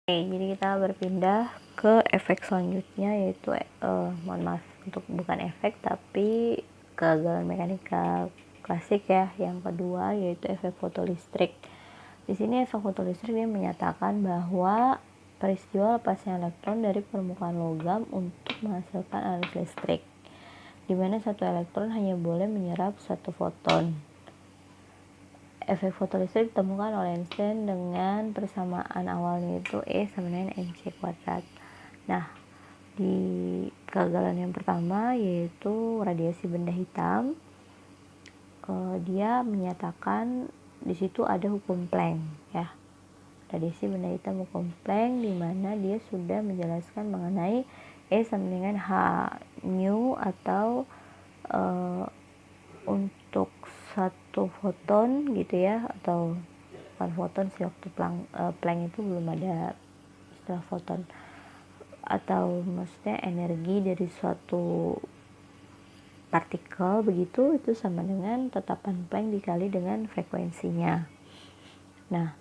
Oke, jadi kita berpindah ke efek selanjutnya, yaitu mohon maaf untuk bukan efek tapi kegagalan mekanika klasik ya. Yang kedua yaitu efek fotolistrik. Di sini efek fotolistrik dia menyatakan bahwa peristiwa lepasnya elektron dari permukaan logam untuk menghasilkan arus listrik, di mana satu elektron hanya boleh menyerap satu foton. Efek fotolistrik ditemukan oleh Einstein dengan persamaan awalnya itu E sama dengan mc kuadrat. Nah, di kegagalan yang pertama yaitu radiasi benda hitam, dia menyatakan di situ ada hukum Planck ya. Radiasi benda hitam hukum Planck, di mana dia sudah menjelaskan mengenai E sama dengan h nu, atau untuk satu foton gitu ya, atau bukan foton sih, waktu Planck itu belum ada istilah foton, atau maksudnya energi dari suatu partikel begitu, itu sama dengan tetapan Planck dikali dengan frekuensinya. Nah,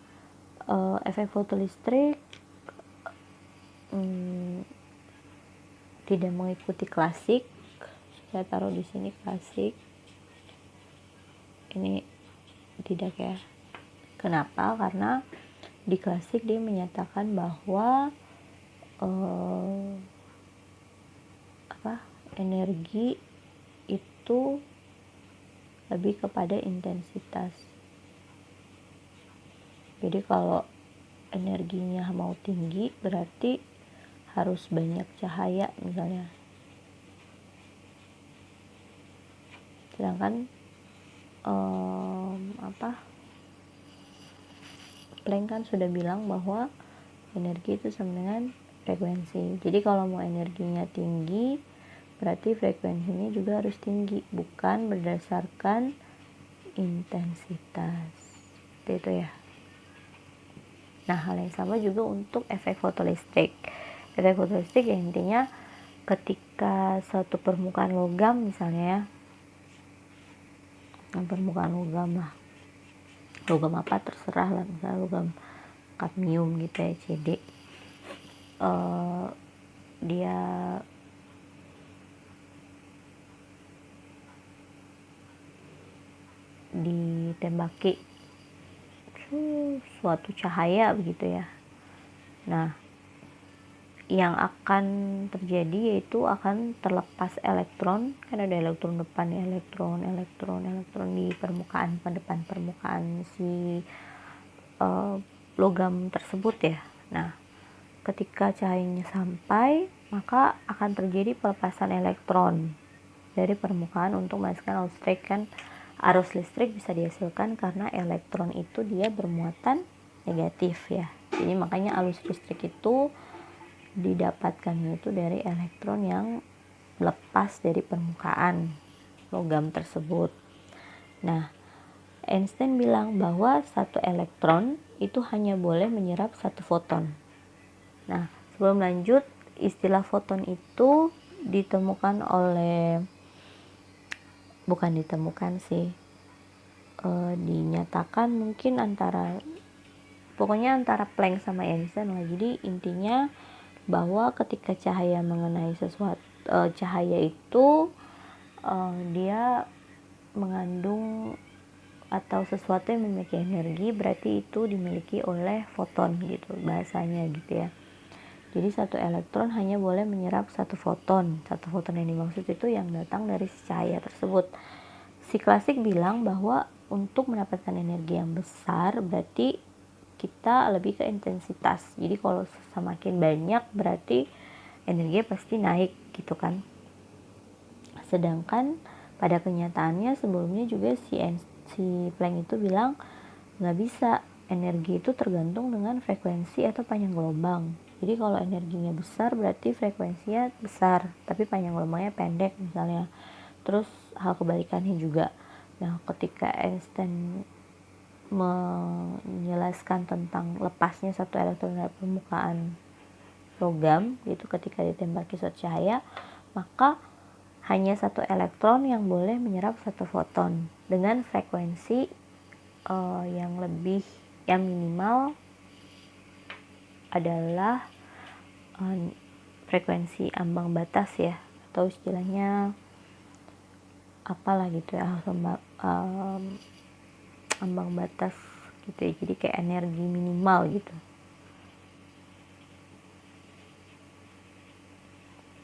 efek fotolistrik tidak mengikuti klasik. Saya taruh di sini klasik, ini tidak ya. Kenapa? Karena di klasik dia menyatakan bahwa energi itu lebih kepada intensitas. Jadi kalau energinya mau tinggi berarti harus banyak cahaya misalnya. Sedangkan Planck kan sudah bilang bahwa energi itu sama dengan frekuensi. Jadi kalau mau energinya tinggi berarti frekuensinya juga harus tinggi, bukan berdasarkan intensitas. Seperti itu ya. Nah, hal yang sama juga untuk efek fotolistrik. Efek fotolistrik ya intinya ketika suatu permukaan logam misalnya ya, permukaan logam lah, logam apa terserah lah, misalnya logam kadmium gitu ya, Cd, dia ditembaki suatu cahaya begitu ya. Nah, yang akan terjadi yaitu akan terlepas elektron, kan ada elektron depan ya, elektron di permukaan depan permukaan si logam tersebut ya. Nah, ketika cahayanya sampai, maka akan terjadi pelepasan elektron dari permukaan untuk menghasilkan arus listrik. Kan arus listrik bisa dihasilkan karena elektron itu dia bermuatan negatif ya. Jadi makanya arus listrik itu didapatkan itu dari elektron yang lepas dari permukaan logam tersebut. Nah, Einstein bilang bahwa satu elektron itu hanya boleh menyerap satu foton. Nah, sebelum lanjut, istilah foton itu dinyatakan mungkin antara Planck sama Einstein lah. Jadi intinya bahwa ketika cahaya mengenai cahaya itu dia mengandung atau sesuatu yang memiliki energi, berarti itu dimiliki oleh foton gitu bahasanya gitu ya. Jadi satu elektron hanya boleh menyerap satu foton. Satu foton yang dimaksud itu yang datang dari cahaya tersebut. Si klasik bilang bahwa untuk mendapatkan energi yang besar berarti kita lebih ke intensitas. Jadi kalau semakin banyak berarti energinya pasti naik gitu kan. Sedangkan pada kenyataannya sebelumnya juga si Planck itu bilang nggak bisa, energi itu tergantung dengan frekuensi atau panjang gelombang. Jadi kalau energinya besar berarti frekuensinya besar, tapi panjang gelombangnya pendek misalnya. Terus hal kebalikannya juga. Nah, ketika Einstein menjelaskan tentang lepasnya satu elektron dari permukaan logam gitu ketika ditembaki suatu cahaya, maka hanya satu elektron yang boleh menyerap satu foton dengan frekuensi yang minimal adalah frekuensi ambang batas ya, atau istilahnya apalah gitu ya, ambang batas gitu ya, jadi kayak energi minimal gitu,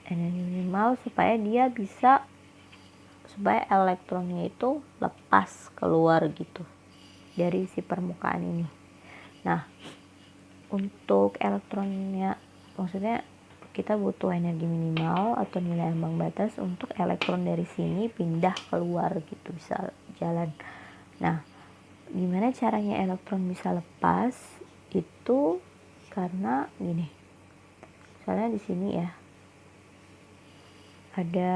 energi minimal supaya elektronnya itu lepas keluar gitu dari si permukaan ini. Nah, untuk elektronnya, maksudnya kita butuh energi minimal atau nilai ambang batas untuk elektron dari sini pindah keluar gitu, bisa jalan. Nah, gimana caranya elektron bisa lepas? Itu karena gini, misalnya di sini ya ada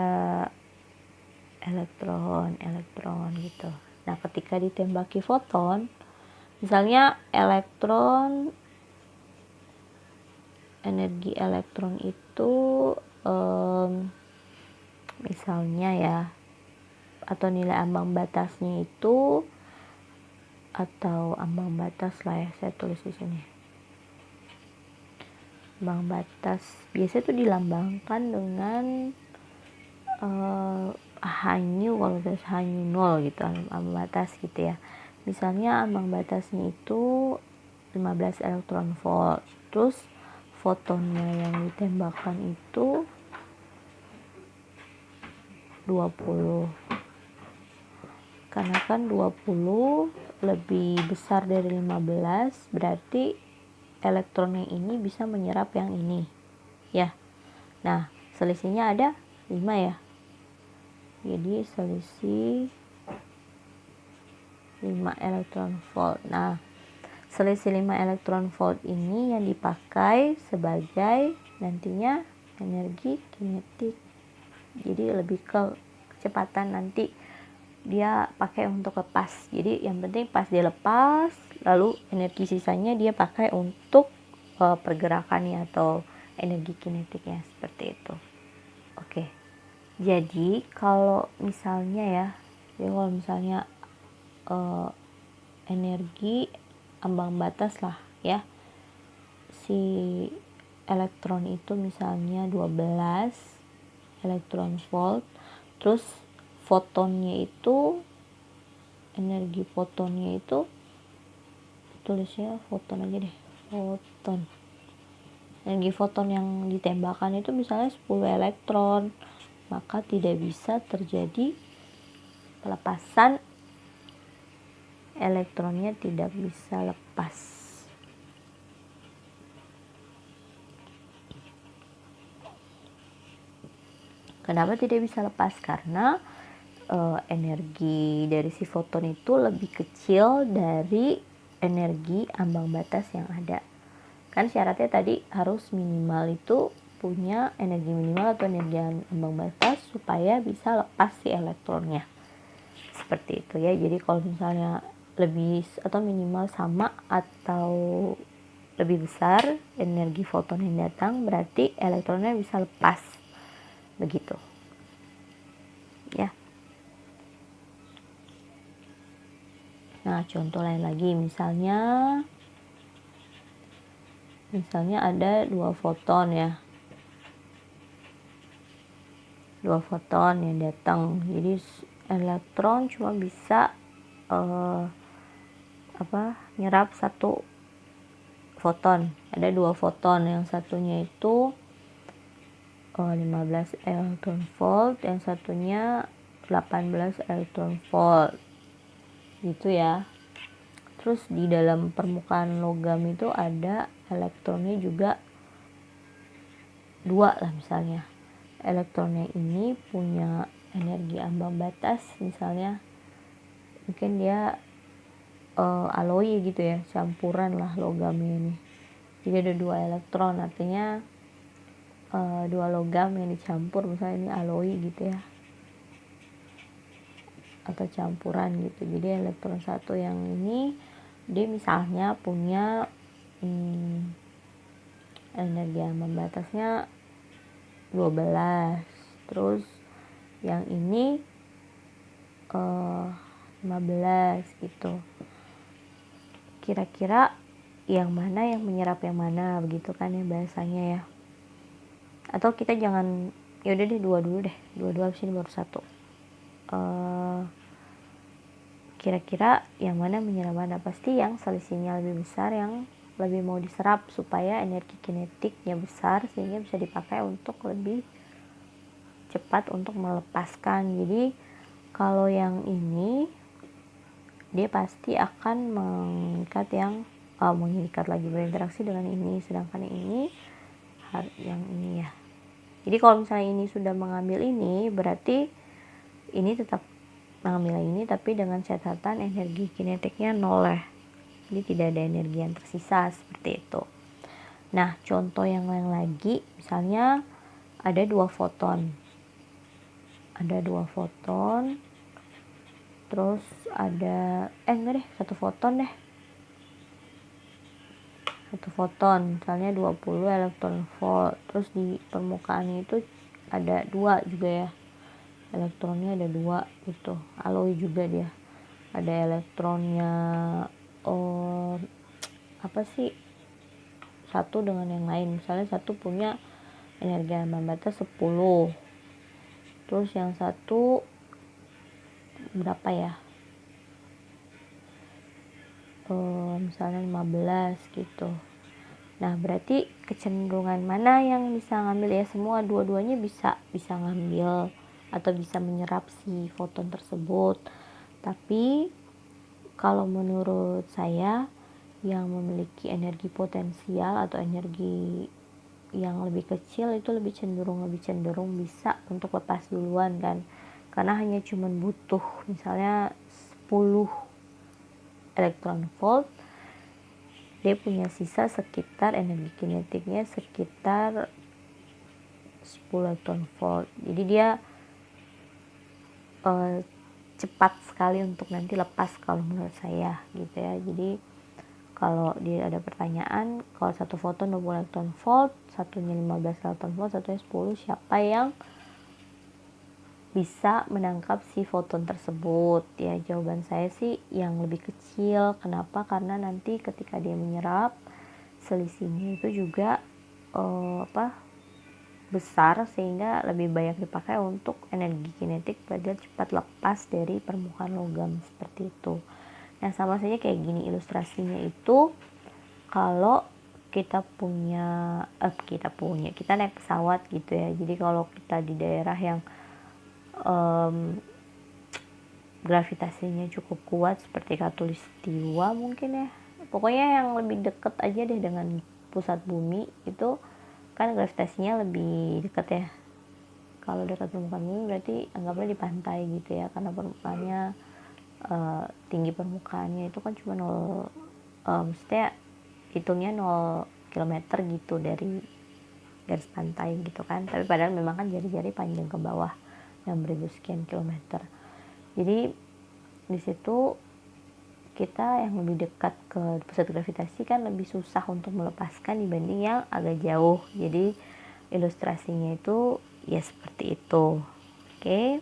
elektron gitu. Nah, ketika ditembaki foton, misalnya energi elektron itu misalnya ya, atau nilai ambang batasnya itu, atau ambang batas lah ya, saya tulis di sini. Ambang batas biasanya itu dilambangkan dengan H-nu, kalau H-nu 0 gitu, ambang batas gitu ya. Misalnya ambang batasnya itu 15 elektron volt, terus fotonnya yang ditembakkan itu 20. Karena kan 20 lebih besar dari 15, berarti elektron yang ini bisa menyerap yang ini ya. Nah, selisihnya ada 5 ya, jadi selisih 5 elektron volt. Nah, selisih 5 elektron volt ini yang dipakai sebagai nantinya energi kinetik. Jadi lebih ke kecepatan nanti dia pakai untuk lepas. Jadi yang penting pas dia lepas, lalu energi sisanya dia pakai untuk pergerakannya atau energi kinetiknya, seperti itu. Oke. Jadi kalau misalnya energi ambang batas lah ya, si elektron itu misalnya 12 elektron volt, terus energi fotonnya itu, tulisnya foton aja deh, foton. Energi foton yang ditembakkan itu misalnya 10 elektron, maka tidak bisa terjadi pelepasan, elektronnya tidak bisa lepas. Kenapa tidak bisa lepas? Karena energi dari si foton itu lebih kecil dari energi ambang batas yang ada. Kan syaratnya tadi harus minimal itu punya energi minimal atau energi ambang batas supaya bisa lepas si elektronnya. Seperti itu ya. Jadi kalau misalnya lebih atau minimal sama atau lebih besar energi foton yang datang, berarti elektronnya bisa lepas. Begitu. Ya. Nah, contoh lain lagi, misalnya ada 2 foton ya. 2 foton yang datang. Jadi elektron cuma bisa nyerap 1 foton. Ada 2 foton, yang satunya itu 15 elektron volt, yang satunya 18 elektron volt. Gitu ya. Terus di dalam permukaan logam itu ada elektronnya juga 2 lah misalnya. Elektronnya ini punya energi ambang batas, misalnya mungkin dia alloy gitu ya, campuran lah logamnya ini. Jadi ada 2 elektron, artinya 2 logam yang dicampur, misalnya ini alloy gitu ya, atau campuran gitu. Jadi elektron satu yang ini dia misalnya punya energi ambang batasnya 12, terus yang ini 15 gitu. Kira-kira yang mana yang menyerap yang mana, begitu kan ya bahasanya ya. Atau kita jangan, ya udah deh dua dulu deh, dua habis ini baru satu. Kira-kira yang mana menyerap mana? Pasti yang selisihnya lebih besar, yang lebih mau diserap supaya energi kinetiknya besar sehingga bisa dipakai untuk lebih cepat untuk melepaskan. Jadi kalau yang ini dia pasti akan mengikat lagi, berinteraksi dengan ini, sedangkan yang ini ya. Jadi kalau misalnya ini sudah mengambil ini, berarti ini tetap mengambil ini, tapi dengan catatan energi kinetiknya nol ya. Jadi tidak ada energi yang tersisa seperti itu. Nah, contoh yang lain lagi, misalnya ada dua foton, terus ada satu foton misalnya 20 elektron volt, terus di permukaannya itu ada dua juga ya, elektronnya ada dua gitu, alloy juga dia, ada elektronnya satu dengan yang lain. Misalnya satu punya energi ambang batas 10, terus yang satu berapa ya, misalnya 15 gitu. Nah, berarti kecenderungan mana yang bisa ngambil ya? Semua dua-duanya bisa ngambil atau bisa menyerap si foton tersebut. Tapi kalau menurut saya yang memiliki energi potensial atau energi yang lebih kecil itu lebih cenderung bisa untuk lepas duluan kan. Karena hanya cuman butuh misalnya 10 elektron volt, dia punya sisa sekitar energi kinetiknya sekitar 10 elektron volt. Jadi dia cepat sekali untuk nanti lepas kalau menurut saya gitu ya. Jadi kalau dia ada pertanyaan, kalau satu foton 20 elektron volt, satunya 15 elektron volt, satunya 10, siapa yang bisa menangkap si foton tersebut? Ya, jawaban saya sih yang lebih kecil. Kenapa? Karena nanti ketika dia menyerap, selisihnya itu juga besar, sehingga lebih banyak dipakai untuk energi kinetik pada cepat lepas dari permukaan logam seperti itu. Nah, sama saja kayak gini ilustrasinya itu, kalau kita naik pesawat gitu ya. Jadi kalau kita di daerah yang gravitasinya cukup kuat seperti Khatulistiwa mungkin ya, pokoknya yang lebih dekat aja deh dengan pusat bumi, itu kan gravitasinya lebih dekat ya. Kalau dekat permukaan bumi berarti anggaplah di pantai gitu ya, karena permukaannya tinggi permukaannya itu kan cuma 0, maksudnya hitungnya 0 km gitu dari garis pantai gitu kan, tapi padahal memang kan jari-jari panjang ke bawah 6.000 sekian kilometer. Jadi di situ kita yang lebih dekat ke pusat gravitasi kan lebih susah untuk melepaskan dibanding yang agak jauh. Jadi ilustrasinya itu ya seperti itu. Oke.